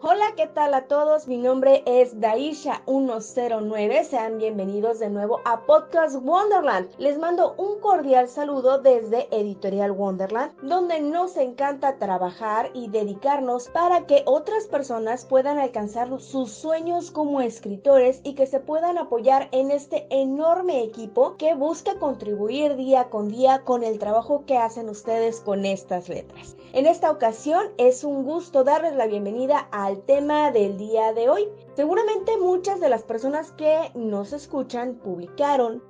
Hola, ¿qué tal a todos? Mi nombre es Daisha109. Sean bienvenidos de nuevo a Podcast Wonderland. Les mando un cordial saludo desde Editorial Wonderland, donde nos encanta trabajar y dedicarnos para que otras personas puedan alcanzar sus sueños como escritores y que se puedan apoyar en este enorme equipo que busca contribuir día con día con el trabajo que hacen ustedes con estas letras. En esta ocasión es un gusto darles la bienvenida al tema del día de hoy. Seguramente muchas de las personas que nos escuchan publican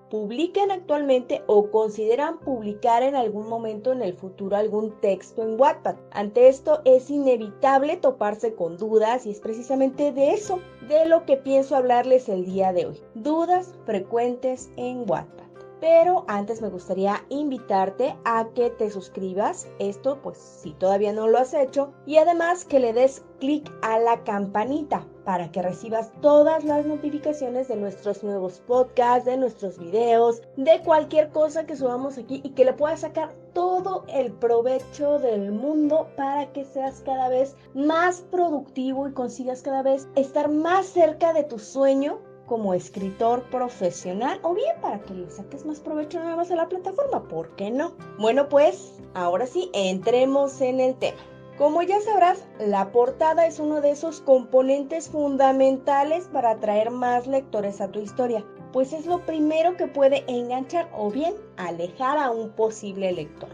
actualmente o consideran publicar en algún momento en el futuro algún texto en Wattpad. Ante esto es inevitable toparse con dudas y es precisamente de eso de lo que pienso hablarles el día de hoy. Dudas frecuentes en Wattpad. Pero antes me gustaría invitarte a que te suscribas, esto pues si todavía no lo has hecho, y además que le des clic a la campanita para que recibas todas las notificaciones de nuestros nuevos podcasts, de nuestros videos, de cualquier cosa que subamos aquí y que le puedas sacar todo el provecho del mundo para que seas cada vez más productivo y consigas cada vez estar más cerca de tu sueño como escritor profesional, o bien para que le saques más provecho nada más a la plataforma, ¿por qué no? Bueno, pues ahora sí, entremos en el tema. Como ya sabrás, la portada es uno de esos componentes fundamentales para atraer más lectores a tu historia, pues es lo primero que puede enganchar o bien alejar a un posible lector.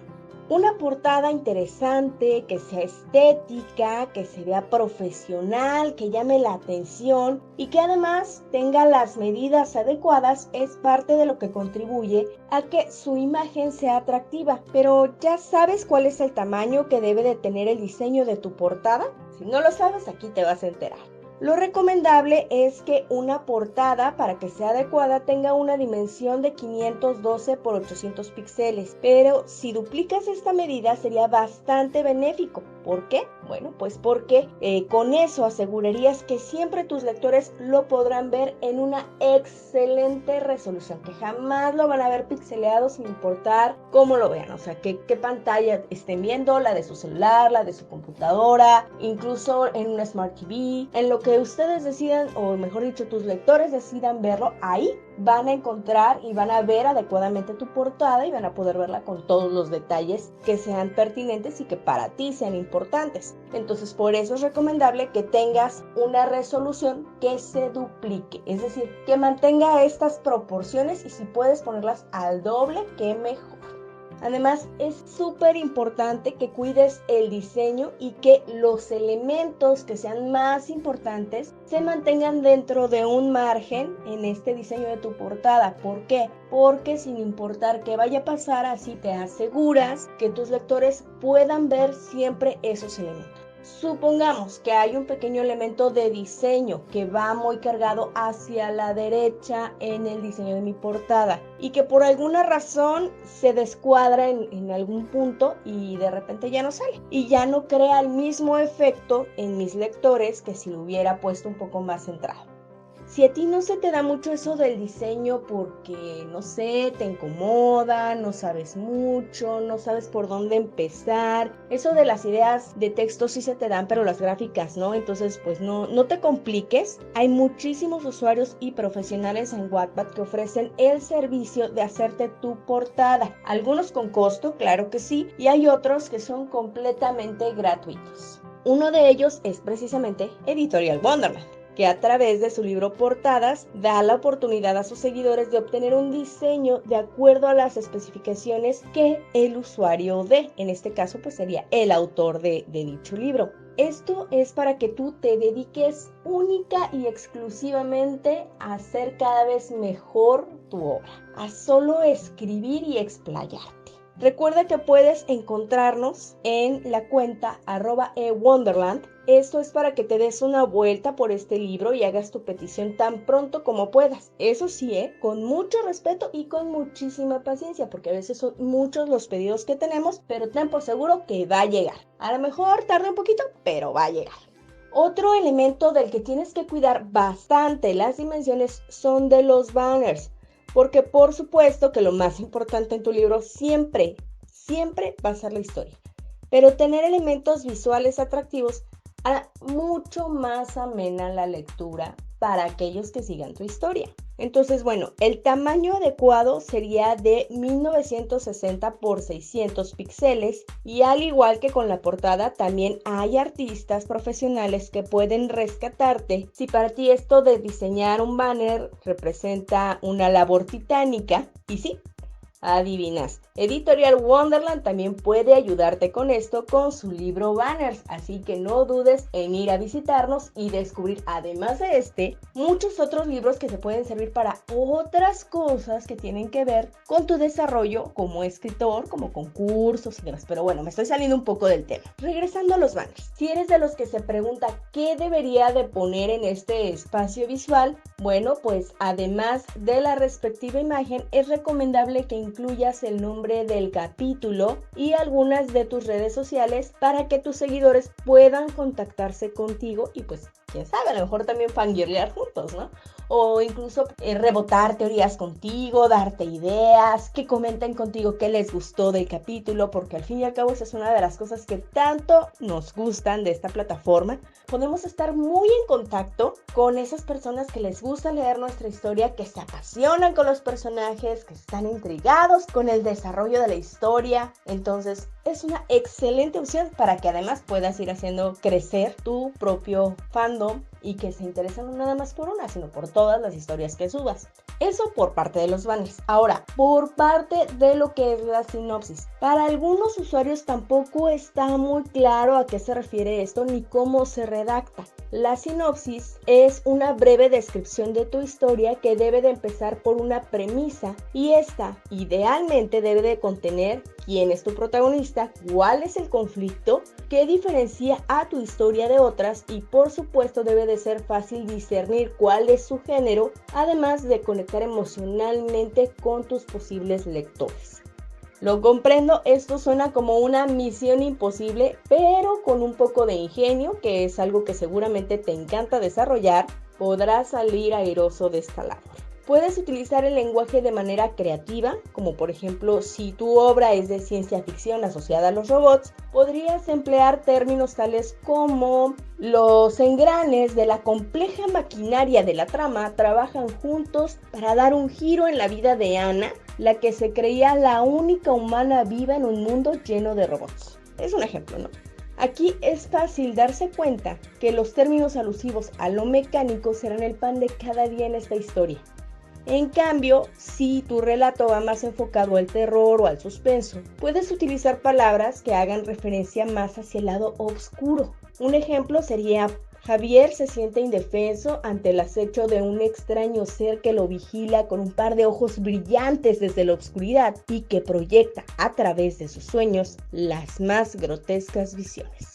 Una portada interesante, que sea estética, que se vea profesional, que llame la atención y que además tenga las medidas adecuadas es parte de lo que contribuye a que su imagen sea atractiva. Pero ¿ya sabes cuál es el tamaño que debe de tener el diseño de tu portada? Si no lo sabes, aquí te vas a enterar. Lo recomendable es que una portada, para que sea adecuada, tenga una dimensión de 512 por 800 píxeles, pero si duplicas esta medida sería bastante benéfico. ¿Por qué? Bueno, pues porque con eso asegurarías que siempre tus lectores lo podrán ver en una excelente resolución, que jamás lo van a ver pixeleado sin importar cómo lo vean, o sea, qué pantalla estén viendo, la de su celular, la de su computadora, incluso en una Smart TV, en lo que ustedes decidan, o mejor dicho, tus lectores decidan verlo, ahí van a encontrar y van a ver adecuadamente tu portada y van a poder verla con todos los detalles que sean pertinentes y que para ti sean importantes. Entonces, por eso es recomendable que tengas una resolución que se duplique, es decir, que mantenga estas proporciones y si puedes ponerlas al doble, que mejor. Además, es súper importante que cuides el diseño y que los elementos que sean más importantes se mantengan dentro de un margen en este diseño de tu portada. ¿Por qué? Porque sin importar qué vaya a pasar, así te aseguras que tus lectores puedan ver siempre esos elementos. Supongamos que hay un pequeño elemento de diseño que va muy cargado hacia la derecha en el diseño de mi portada y que por alguna razón se descuadra en algún punto y de repente ya no sale y ya no crea el mismo efecto en mis lectores que si lo hubiera puesto un poco más centrado. Si a ti no se te da mucho eso del diseño porque, no sé, te incomoda, no sabes mucho, no sabes por dónde empezar, eso de las ideas de texto sí se te dan, pero las gráficas no, entonces pues no te compliques. Hay muchísimos usuarios y profesionales en Wattpad que ofrecen el servicio de hacerte tu portada, algunos con costo, claro que sí, y hay otros que son completamente gratuitos. Uno de ellos es precisamente Editorial Wonderland, que a través de su libro Portadas da la oportunidad a sus seguidores de obtener un diseño de acuerdo a las especificaciones que el usuario dé. En este caso pues sería el autor de dicho libro. Esto es para que tú te dediques única y exclusivamente a hacer cada vez mejor tu obra, a solo escribir y explayarte. Recuerda que puedes encontrarnos en la cuenta @ewonderland. Esto es para que te des una vuelta por este libro y hagas tu petición tan pronto como puedas. Eso sí, con mucho respeto y con muchísima paciencia, porque a veces son muchos los pedidos que tenemos, pero ten por seguro que va a llegar. A lo mejor tarda un poquito, pero va a llegar. Otro elemento del que tienes que cuidar bastante las dimensiones son de los banners, porque por supuesto que lo más importante en tu libro siempre va a ser la historia. Pero tener elementos visuales atractivos hará mucho más amena la lectura para aquellos que sigan tu historia. Entonces, bueno, el tamaño adecuado sería de 1960 por 600 píxeles y al igual que con la portada, también hay artistas profesionales que pueden rescatarte si para ti esto de diseñar un banner representa una labor titánica. Y sí, adivinas, Editorial Wonderland también puede ayudarte con esto con su libro Banners, así que no dudes en ir a visitarnos y descubrir, además de muchos otros libros que te pueden servir para otras cosas que tienen que ver con tu desarrollo como escritor, como concursos y demás. Pero bueno, me estoy saliendo un poco del tema. Regresando a los banners, si eres de los que se pregunta qué debería de poner en este espacio visual, bueno, pues además de la respectiva imagen, es recomendable que incluyas el nombre del capítulo y algunas de tus redes sociales para que tus seguidores puedan contactarse contigo y pues quién sabe, a lo mejor también fangirlear juntos, ¿no? O incluso rebotar teorías contigo, darte ideas, que comenten contigo qué les gustó del capítulo, porque al fin y al cabo esa es una de las cosas que tanto nos gustan de esta plataforma. Podemos estar muy en contacto con esas personas que les gusta leer nuestra historia, que se apasionan con los personajes, que están intrigados con el desarrollo de la historia. Entonces es una excelente opción para que además puedas ir haciendo crecer tu propio fandom y que se interesen no nada más por una, sino por todas las historias que subas. Eso por parte de los banners. Ahora, por parte de lo que es la sinopsis. Para algunos usuarios tampoco está muy claro a qué se refiere esto ni cómo se redacta. La sinopsis es una breve descripción de tu historia que debe de empezar por una premisa y esta idealmente debe de contener quién es tu protagonista, cuál es el conflicto, qué diferencia a tu historia de otras y por supuesto debe de ser fácil discernir cuál es su género, además de conectar emocionalmente con tus posibles lectores. Lo comprendo, esto suena como una misión imposible, pero con un poco de ingenio, que es algo que seguramente te encanta desarrollar, podrás salir airoso de esta labor. Puedes utilizar el lenguaje de manera creativa, como por ejemplo, si tu obra es de ciencia ficción asociada a los robots, podrías emplear términos tales como los engranes de la compleja maquinaria de la trama trabajan juntos para dar un giro en la vida de Ana, la que se creía la única humana viva en un mundo lleno de robots. Es un ejemplo, ¿no? Aquí es fácil darse cuenta que los términos alusivos a lo mecánico serán el pan de cada día en esta historia. En cambio, si tu relato va más enfocado al terror o al suspenso, puedes utilizar palabras que hagan referencia más hacia el lado oscuro. Un ejemplo sería: Javier se siente indefenso ante el acecho de un extraño ser que lo vigila con un par de ojos brillantes desde la oscuridad y que proyecta a través de sus sueños las más grotescas visiones.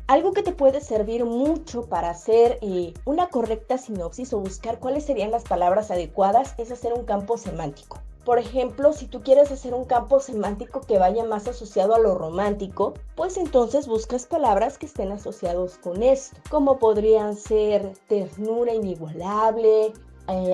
Algo que te puede servir mucho para hacer una correcta sinopsis o buscar cuáles serían las palabras adecuadas es hacer un campo semántico. Por ejemplo, si tú quieres hacer un campo semántico que vaya más asociado a lo romántico, pues entonces buscas palabras que estén asociados con esto, como podrían ser ternura inigualable,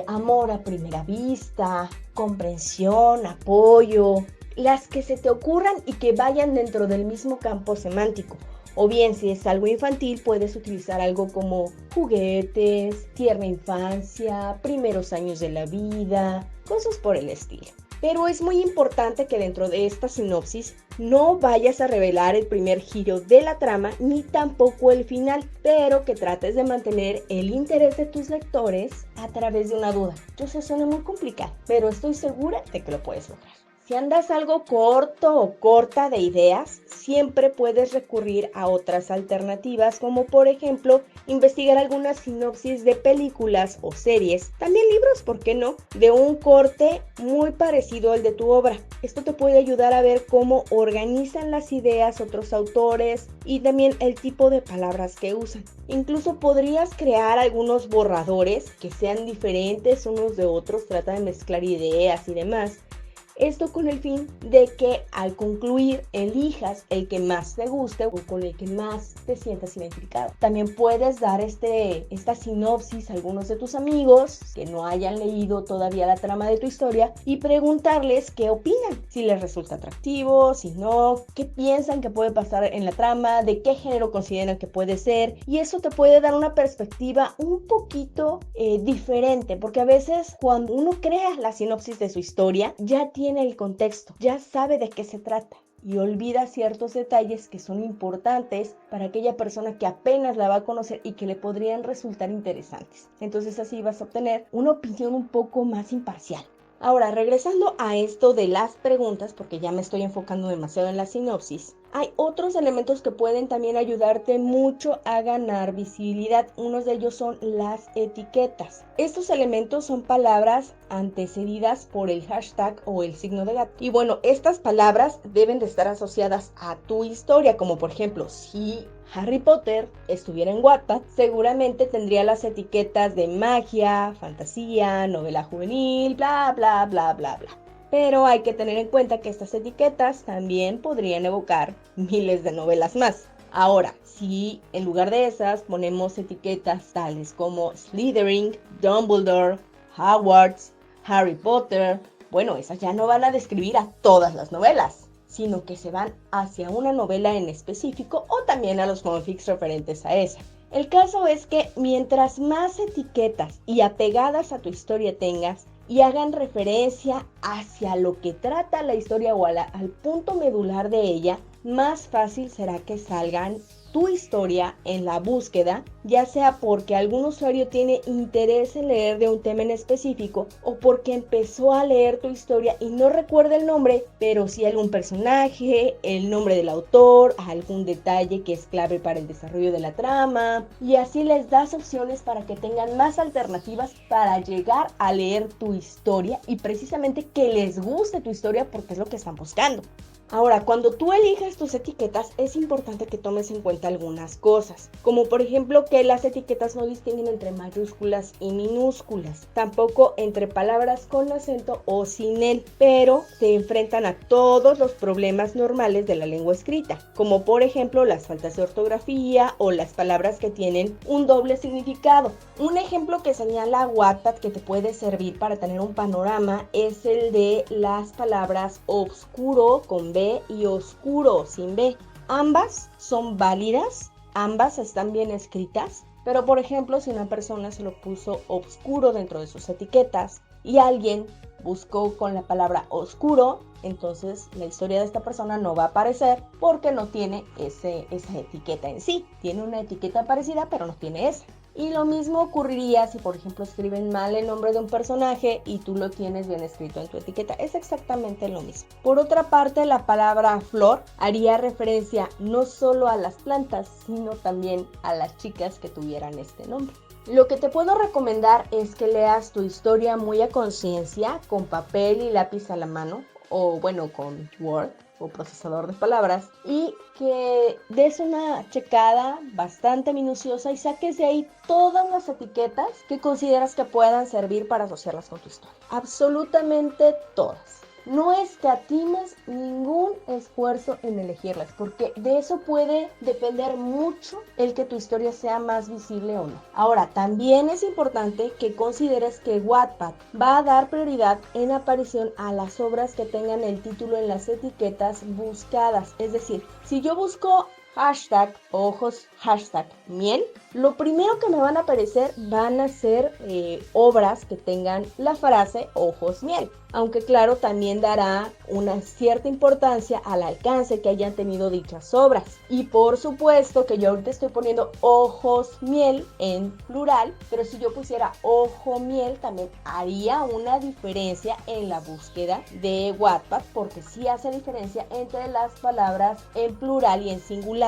amor a primera vista, comprensión, apoyo, las que se te ocurran y que vayan dentro del mismo campo semántico. O bien, si es algo infantil, puedes utilizar algo como juguetes, tierna infancia, primeros años de la vida, cosas por el estilo. Pero es muy importante que dentro de esta sinopsis no vayas a revelar el primer giro de la trama ni tampoco el final, pero que trates de mantener el interés de tus lectores a través de una duda. Yo sé, suena muy complicado, pero estoy segura de que lo puedes lograr. Si andas algo corto o corta de ideas, siempre puedes recurrir a otras alternativas, como por ejemplo investigar algunas sinopsis de películas o series, también libros, ¿por qué no?, de un corte muy parecido al de tu obra. Esto te puede ayudar a ver cómo organizan las ideas otros autores y también el tipo de palabras que usan. Incluso podrías crear algunos borradores que sean diferentes unos de otros, trata de mezclar ideas y demás. Esto con el fin de que al concluir elijas el que más te guste o con el que más te sientas identificado. También puedes dar esta sinopsis a algunos de tus amigos que no hayan leído todavía la trama de tu historia y preguntarles qué opinan, si les resulta atractivo, si no, qué piensan que puede pasar en la trama, de qué género consideran que puede ser, y eso te puede dar una perspectiva un poquito diferente, porque a veces cuando uno crea la sinopsis de su historia ya tiene el contexto, ya sabe de qué se trata y olvida ciertos detalles que son importantes para aquella persona que apenas la va a conocer y que le podrían resultar interesantes. Entonces así vas a obtener una opinión un poco más imparcial. Ahora, regresando a esto de las preguntas, porque ya me estoy enfocando demasiado en la sinopsis, hay otros elementos que pueden también ayudarte mucho a ganar visibilidad. Unos de ellos son las etiquetas. Estos elementos son palabras antecedidas por el hashtag o el signo de gato. Y bueno, estas palabras deben de estar asociadas a tu historia, como por ejemplo, si Harry Potter estuviera en Wattpad, seguramente tendría las etiquetas de magia, fantasía, novela juvenil, bla, bla, bla, bla, bla. Pero hay que tener en cuenta que estas etiquetas también podrían evocar miles de novelas más. Ahora, si en lugar de esas ponemos etiquetas tales como Slytherin, Dumbledore, Hogwarts, Harry Potter, bueno, esas ya no van a describir a todas las novelas, sino que se van hacia una novela en específico o también a los fanfics referentes a esa. El caso es que mientras más etiquetas y apegadas a tu historia tengas y hagan referencia hacia lo que trata la historia o al punto medular de ella, más fácil será que salgan tu historia en la búsqueda, ya sea porque algún usuario tiene interés en leer de un tema en específico o porque empezó a leer tu historia y no recuerda el nombre, pero sí algún personaje, el nombre del autor, algún detalle que es clave para el desarrollo de la trama, y así les das opciones para que tengan más alternativas para llegar a leer tu historia y precisamente que les guste tu historia porque es lo que están buscando. Ahora, cuando tú elijas tus etiquetas, es importante que tomes en cuenta algunas cosas, como por ejemplo que las etiquetas no distinguen entre mayúsculas y minúsculas, tampoco entre palabras con acento o sin él, pero se enfrentan a todos los problemas normales de la lengua escrita, como por ejemplo las faltas de ortografía o las palabras que tienen un doble significado. Un ejemplo que señala Wattpad que te puede servir para tener un panorama es el de las palabras obscuro con B y oscuro sin B. Ambas son válidas, ambas están bien escritas, pero por ejemplo si una persona se lo puso obscuro dentro de sus etiquetas y alguien buscó con la palabra oscuro, entonces la historia de esta persona no va a aparecer porque no tiene esa etiqueta en sí. Tiene una etiqueta parecida pero no tiene esa. Y lo mismo ocurriría si, por ejemplo, escriben mal el nombre de un personaje y tú lo tienes bien escrito en tu etiqueta. Es exactamente lo mismo. Por otra parte, la palabra flor haría referencia no solo a las plantas, sino también a las chicas que tuvieran este nombre. Lo que te puedo recomendar es que leas tu historia muy a conciencia, con papel y lápiz a la mano, o bueno, con Word o procesador de palabras, y que des una checada bastante minuciosa y saques de ahí todas las etiquetas que consideras que puedan servir para asociarlas con tu historia. Absolutamente todas. No escatimes ningún esfuerzo en elegirlas, porque de eso puede depender mucho el que tu historia sea más visible o no. Ahora, también es importante que consideres que Wattpad va a dar prioridad en aparición a las obras que tengan el título en las etiquetas buscadas. Es decir, si yo busco hashtag ojos, hashtag miel, lo primero que me van a aparecer van a ser obras que tengan la frase ojos miel, aunque claro también dará una cierta importancia al alcance que hayan tenido dichas obras. Y por supuesto que yo ahorita estoy poniendo ojos miel en plural, pero si yo pusiera ojo miel también haría una diferencia en la búsqueda de Wattpad, porque sí hace diferencia entre las palabras en plural y en singular.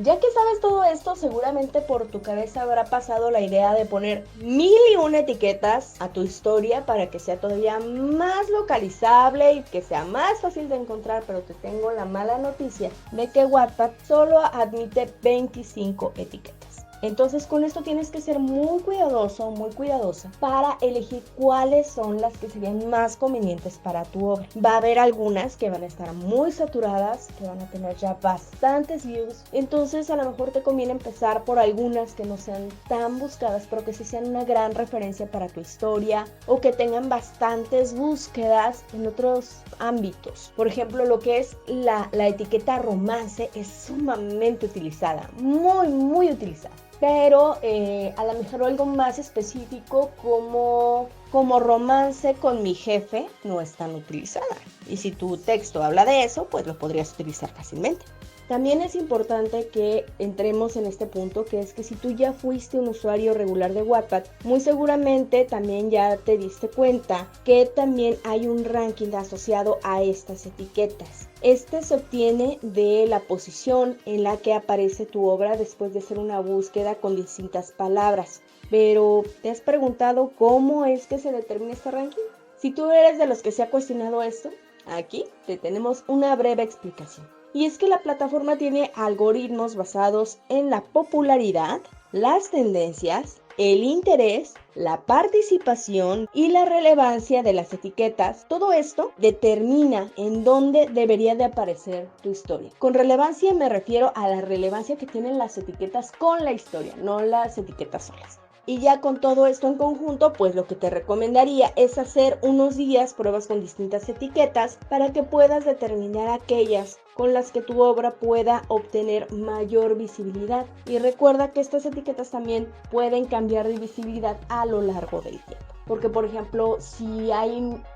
Ya que sabes todo esto, seguramente por tu cabeza habrá pasado la idea de poner 1001 etiquetas a tu historia para que sea todavía más localizable y que sea más fácil de encontrar, pero te tengo la mala noticia de que Wattpad solo admite 25 etiquetas. Entonces con esto tienes que ser muy cuidadoso, muy cuidadosa para elegir cuáles son las que serían más convenientes para tu obra. Va a haber algunas que van a estar muy saturadas, que van a tener ya bastantes views. Entonces a lo mejor te conviene empezar por algunas que no sean tan buscadas, pero que sí sean una gran referencia para tu historia o que tengan bastantes búsquedas en otros ámbitos. Por ejemplo, lo que es la etiqueta romance es sumamente utilizada, muy utilizada. Pero a lo mejor algo más específico como romance con mi jefe no es tan utilizada. Y si tu texto habla de eso, pues lo podrías utilizar fácilmente. También es importante que entremos en este punto, que es que si tú ya fuiste un usuario regular de Wattpad, muy seguramente también ya te diste cuenta que también hay un ranking asociado a estas etiquetas. Este se obtiene de la posición en la que aparece tu obra después de hacer una búsqueda con distintas palabras. Pero, ¿te has preguntado cómo es que se determina este ranking? Si tú eres de los que se ha cuestionado esto, aquí te tenemos una breve explicación. Y es que la plataforma tiene algoritmos basados en la popularidad, las tendencias, el interés, la participación y la relevancia de las etiquetas. Todo esto determina en dónde debería de aparecer tu historia. Con relevancia me refiero a la relevancia que tienen las etiquetas con la historia, no las etiquetas solas. Y ya con todo esto en conjunto, pues lo que te recomendaría es hacer unos días pruebas con distintas etiquetas para que puedas determinar aquellas con las que tu obra pueda obtener mayor visibilidad. Y recuerda que estas etiquetas también pueden cambiar de visibilidad a lo largo del tiempo. Porque, por ejemplo, si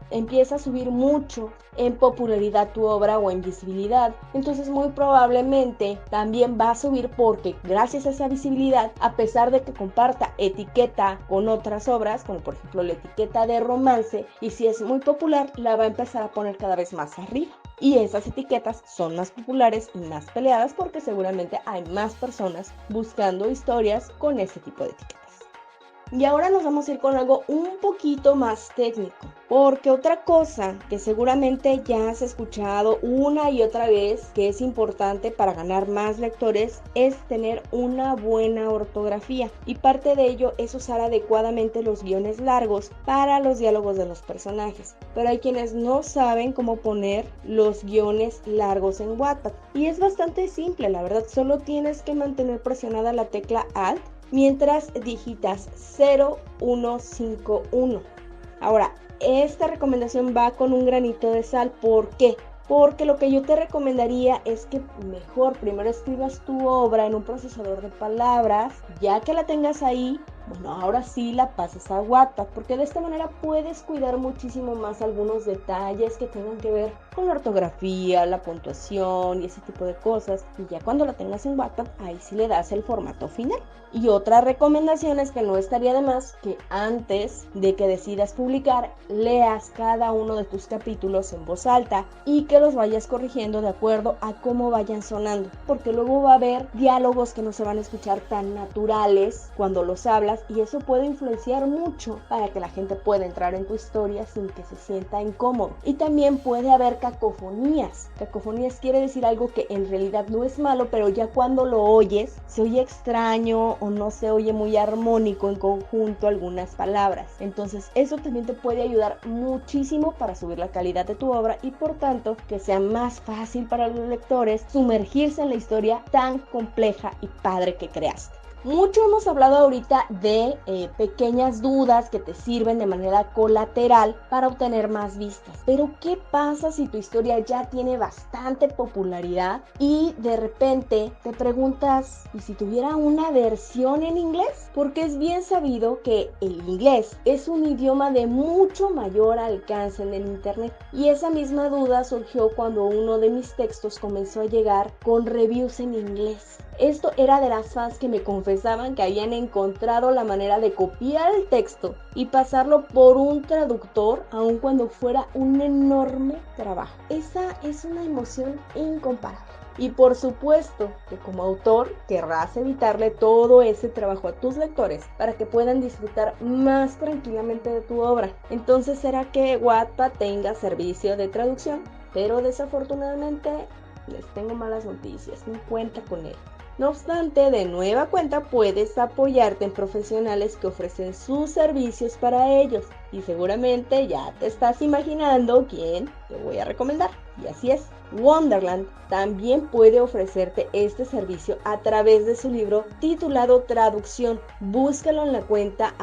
empieza a subir mucho en popularidad tu obra o en visibilidad, entonces muy probablemente también va a subir porque gracias a esa visibilidad, a pesar de que comparta etiqueta con otras obras, como por ejemplo la etiqueta de romance, y si es muy popular, la va a empezar a poner cada vez más arriba. Y esas etiquetas son más populares y más peleadas porque seguramente hay más personas buscando historias con ese tipo de etiquetas. Y ahora nos vamos a ir con algo un poquito más técnico, porque otra cosa que seguramente ya has escuchado una y otra vez que es importante para ganar más lectores es tener una buena ortografía, y parte de ello es usar adecuadamente los guiones largos para los diálogos de los personajes. Pero hay quienes no saben cómo poner los guiones largos en Wattpad, y es bastante simple, la verdad. Solo tienes que mantener presionada la tecla Alt mientras digitas 0151. Ahora, esta recomendación va con un granito de sal. ¿Por qué? Porque lo que yo te recomendaría es que mejor primero escribas tu obra en un procesador de palabras, ya que la tengas ahí, bueno, ahora sí la pasas a Wattpad, porque de esta manera puedes cuidar muchísimo más algunos detalles que tengan que ver con la ortografía, la puntuación y ese tipo de cosas. Y ya cuando la tengas en Wattpad, ahí sí le das el formato final. Y otra recomendación es que no estaría de más que antes de que decidas publicar, leas cada uno de tus capítulos en voz alta y que los vayas corrigiendo de acuerdo a cómo vayan sonando, porque luego va a haber diálogos que no se van a escuchar tan naturales cuando los hablas, y eso puede influenciar mucho para que la gente pueda entrar en tu historia sin que se sienta incómodo. Y también puede haber cacofonías. Cacofonías quiere decir algo que en realidad no es malo, pero ya cuando lo oyes se oye extraño o no se oye muy armónico en conjunto algunas palabras. Entonces eso también te puede ayudar muchísimo para subir la calidad de tu obra y por tanto que sea más fácil para los lectores sumergirse en la historia tan compleja y padre que creaste. Mucho hemos hablado ahorita de pequeñas dudas que te sirven de manera colateral para obtener más vistas. Pero ¿qué pasa si tu historia ya tiene bastante popularidad y de repente te preguntas, ¿y si tuviera una versión en inglés? Porque es bien sabido que el inglés es un idioma de mucho mayor alcance en el internet. Y esa misma duda surgió cuando uno de mis textos comenzó a llegar con reviews en inglés. Esto era de las fans que me confesaban que habían encontrado la manera de copiar el texto y pasarlo por un traductor, aun cuando fuera un enorme trabajo. Esa es una emoción incomparable. Y por supuesto que como autor querrás evitarle todo ese trabajo a tus lectores para que puedan disfrutar más tranquilamente de tu obra. Entonces será que Wattpad tenga servicio de traducción, pero desafortunadamente les tengo malas noticias, no cuenta con él. No obstante, de nueva cuenta puedes apoyarte en profesionales que ofrecen sus servicios para ellos. Y seguramente ya te estás imaginando quién te voy a recomendar. Y así es, Wonderland también puede ofrecerte este servicio a través de su libro titulado Traducción. Búscalo en la cuenta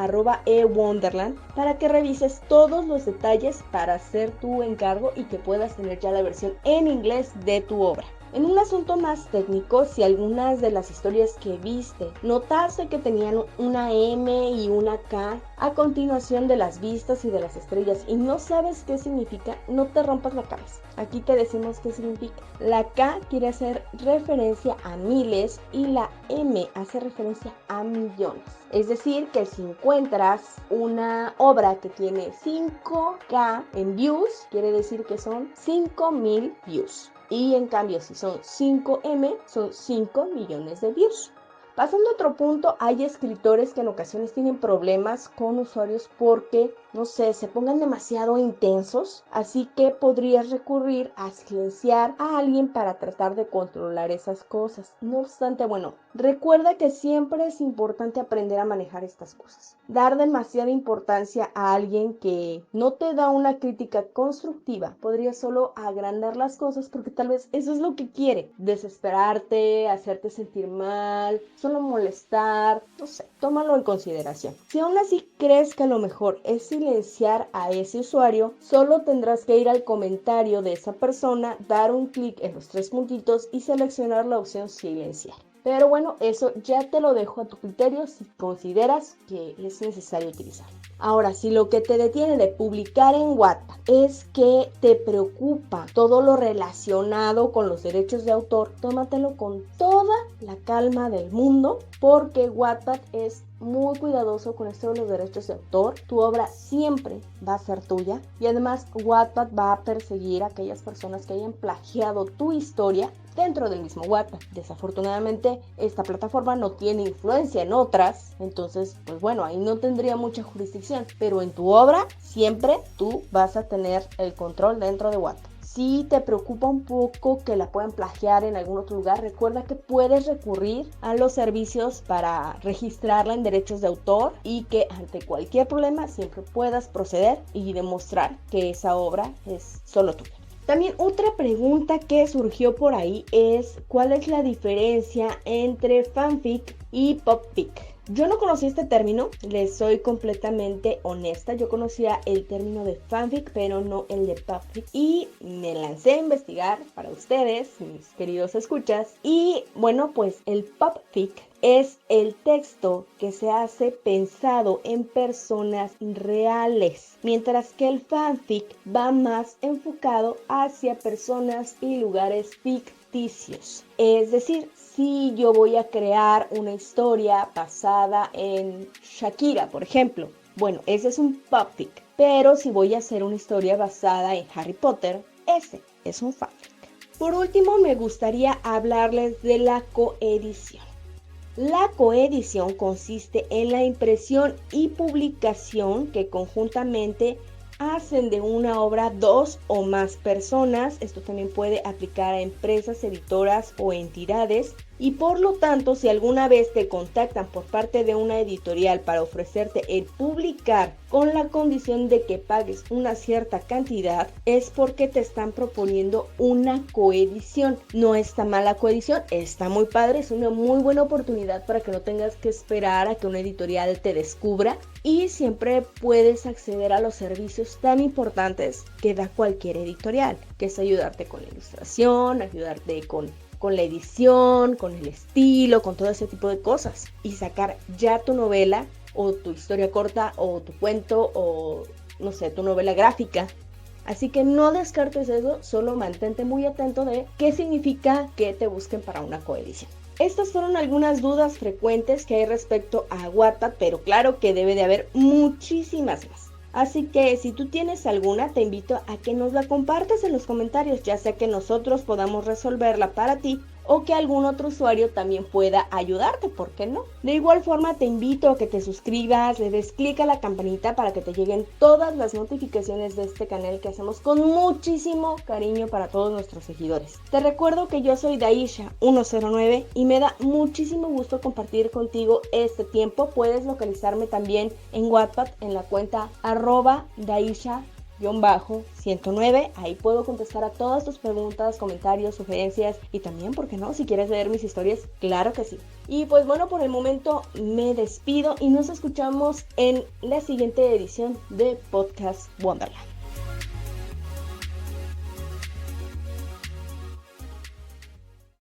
@ewonderland para que revises todos los detalles para hacer tu encargo y que puedas tener ya la versión en inglés de tu obra. En un asunto más técnico, si algunas de las historias que viste notaste que tenían una M y una K a continuación de las vistas y de las estrellas y no sabes qué significa, no te rompas la cabeza. Aquí te decimos qué significa. La K quiere hacer referencia a miles y la M hace referencia a millones. Es decir, que si encuentras una obra que tiene 5K en views, quiere decir que son 5,000 views. Y en cambio, si son 5M, son 5 millones de views. Pasando a otro punto, hay escritores que en ocasiones tienen problemas con usuarios porque, no sé, se pongan demasiado intensos, así que podrías recurrir a silenciar a alguien para tratar de controlar esas cosas. No obstante, bueno, recuerda que siempre es importante aprender a manejar estas cosas. Dar demasiada importancia a alguien que no te da una crítica constructiva podría solo agrandar las cosas porque tal vez eso es lo que quiere, desesperarte, hacerte sentir mal, solo molestar, no sé, tómalo en consideración. Si aún así crees que lo mejor es silenciar a ese usuario, solo tendrás que ir al comentario de esa persona, dar un clic en los 3 puntitos y seleccionar la opción silenciar. Pero bueno, eso ya te lo dejo a tu criterio si consideras que es necesario utilizarlo. Ahora, si lo que te detiene de publicar en Wattpad es que te preocupa todo lo relacionado con los derechos de autor, tómatelo con toda la calma del mundo, porque Wattpad es muy cuidadoso con esto de los derechos de autor. Tu obra siempre va a ser tuya y además Wattpad va a perseguir a aquellas personas que hayan plagiado tu historia dentro del mismo Wattpad. Desafortunadamente esta plataforma no tiene influencia en otras, entonces pues bueno, ahí no tendría mucha jurisdicción, pero en tu obra siempre tú vas a tener el control dentro de Wattpad. Si te preocupa un poco que la puedan plagiar en algún otro lugar, recuerda que puedes recurrir a los servicios para registrarla en derechos de autor y que ante cualquier problema siempre puedas proceder y demostrar que esa obra es solo tuya. También otra pregunta que surgió por ahí es ¿cuál es la diferencia entre fanfic y popfic? Yo no conocía este término, les soy completamente honesta, yo conocía el término de fanfic, pero no el de popfic, y me lancé a investigar para ustedes, mis queridos escuchas, y bueno, pues el popfic es el texto que se hace pensado en personas reales, mientras que el fanfic va más enfocado hacia personas y lugares ficticios. Es decir, si yo voy a crear una historia basada en Shakira, por ejemplo, bueno, ese es un popfic, pero si voy a hacer una historia basada en Harry Potter, ese es un fanfic. Por último, me gustaría hablarles de la coedición. La coedición consiste en la impresión y publicación que conjuntamente hacen de una obra 2 o más personas. Esto también puede aplicar a empresas, editoras o entidades. Y por lo tanto, si alguna vez te contactan por parte de una editorial para ofrecerte el publicar con la condición de que pagues una cierta cantidad, es porque te están proponiendo una coedición. No está mal la coedición, está muy padre, es una muy buena oportunidad para que no tengas que esperar a que una editorial te descubra y siempre puedes acceder a los servicios tan importantes que da cualquier editorial, que es ayudarte con la ilustración, ayudarte con la edición, con el estilo, con todo ese tipo de cosas y sacar ya tu novela o tu historia corta o tu cuento o no sé, tu novela gráfica. Así que no descartes eso, solo mantente muy atento de qué significa que te busquen para una coedición. Estas fueron algunas dudas frecuentes que hay respecto a Wattpad, pero claro que debe de haber muchísimas más. Así que si tú tienes alguna, te invito a que nos la compartas en los comentarios, ya sea que nosotros podamos resolverla para ti o que algún otro usuario también pueda ayudarte, ¿por qué no? De igual forma te invito a que te suscribas, le des clic a la campanita para que te lleguen todas las notificaciones de este canal que hacemos con muchísimo cariño para todos nuestros seguidores. Te recuerdo que yo soy Daisha109 y me da muchísimo gusto compartir contigo este tiempo. Puedes localizarme también en Wattpad en la cuenta @Daisha-109. Ahí puedo contestar a todas tus preguntas, comentarios, sugerencias y también, ¿por qué no? Si quieres leer mis historias, claro que sí. Y pues bueno, por el momento me despido y nos escuchamos en la siguiente edición de Podcast Wonderland.